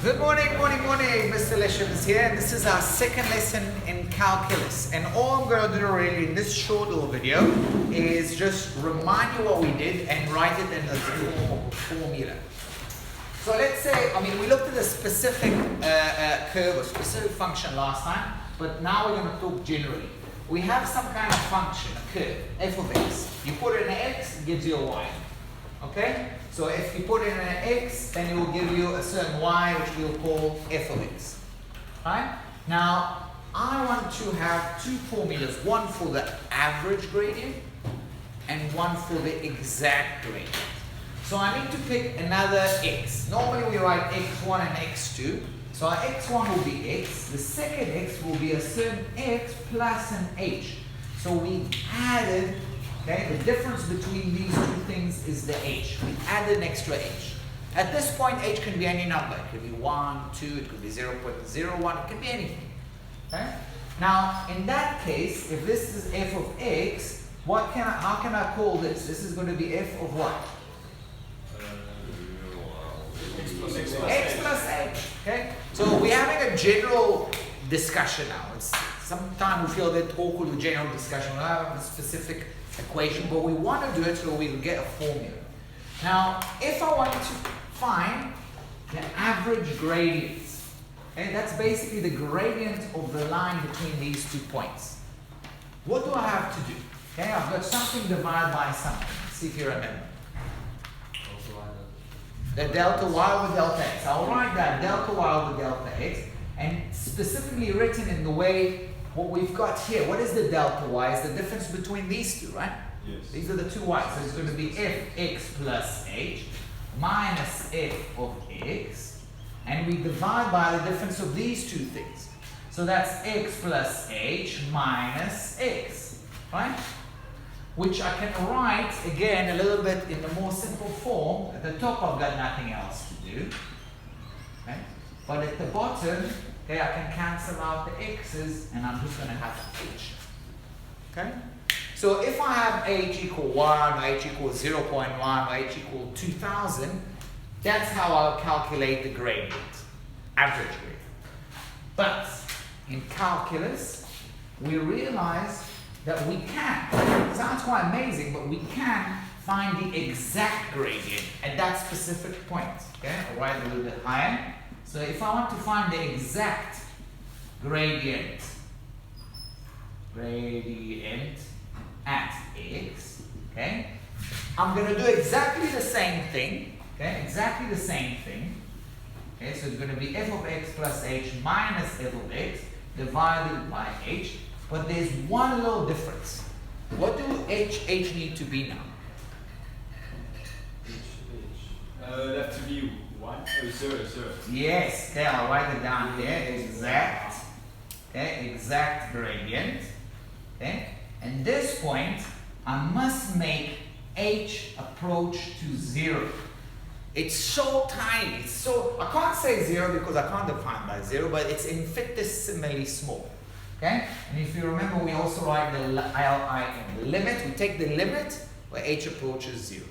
Good morning, Mr. Lesham is here, and this is our second lesson in calculus. And all I'm going to do really in this short little video is just remind you what we did and write it in a formula. So let's say, we looked at a specific curve or specific function last time, but now we're going to talk generally. We have some kind of function, a curve, f of x. You put it in an x, it gives you a y. Okay? So if you put it in an x, then it will give you a certain y, which we'll call f of x. Right? Now, I want to have two formulas, one for the average gradient and one for the exact gradient. So I need to pick another x. Normally we write x1 and x2. So our x1 will be x, the second x will be a certain x plus an h. So we added, okay, the difference between these two things is the h. We added an extra h. At this point, h can be any number. It could be 1, 2, it could be 0.01, it can be anything. Okay? Now, in that case, if this is f of x, how can I call this? This is going to be f of what? X plus h. Okay? So we're having a general discussion now. Sometimes we feel that awkward with general discussion. We'll have a specific equation, but we want to do it so we will get a formula. Now, if I want to find the average gradients, okay, that's basically the gradient of the line between these 2 points. What do I have to do? Okay, I've got something divided by something. Let's see if you remember. The delta y over delta x. I'll write that delta y over delta x, and specifically written in the way what we've got here. What is the delta y? Is the difference between these two, right? Yes. These are the two y's. So it's going to be fx plus h minus f of x, and we divide by the difference of these two things. So that's x plus h minus x, right? Which I can write again a little bit in the more simple form. At the top I've got nothing else to do. Okay? But at the bottom, okay, I can cancel out the x's and I'm just going to have h. Okay? So if I have h equal 1, or h equals 0.1, or h equal 2000, that's how I'll calculate the gradient, average gradient. But in calculus, we realize that we can, it sounds quite amazing, but we can find the exact gradient at that specific point. Okay, I'll write a little bit higher. So if I want to find the exact gradient at x, okay, I'm going to do exactly the same thing. Okay, exactly the same thing. Okay, so it's going to be f of x plus h minus f of x divided by h. But there's one little difference. What do h need to be now? That to be 1? Oh, 0. Yes, okay, I'll write it down here. Exact. Okay, exact gradient. Okay, and this point, I must make h approach to 0. It's so tiny. I can't say 0 because I can't define by 0, but it's infinitesimally small. Okay? And if you remember, we also write the limit. We take the limit where h approaches 0.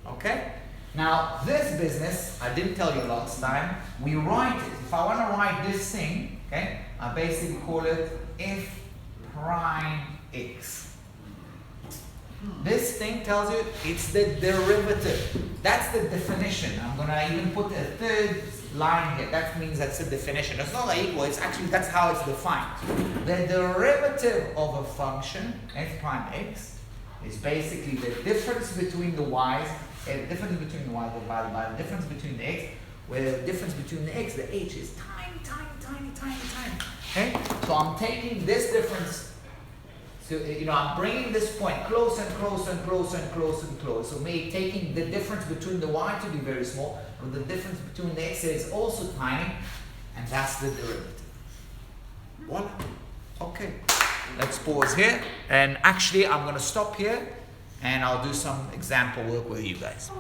Okay? Now, this business, I didn't tell you last time, we write it. If I want to write this thing, okay, I basically call it f prime x. This thing tells you it's the derivative. That's the definition. I'm going to even put a third line here. That means that's the definition. It's not like equal. It's actually, that's how it's defined. The derivative of a function, f prime x, is basically the difference between the y's, the difference between the y divided by the difference between the x, where the difference between the x, the h is tiny. Okay? So I'm taking this difference. So, I'm bringing this point closer and closer. So maybe taking the difference between the y to be very small, but the difference between the x is also tiny, and that's the derivative. Voila. Okay. Let's pause here. And actually, I'm going to stop here, and I'll do some example work with you guys.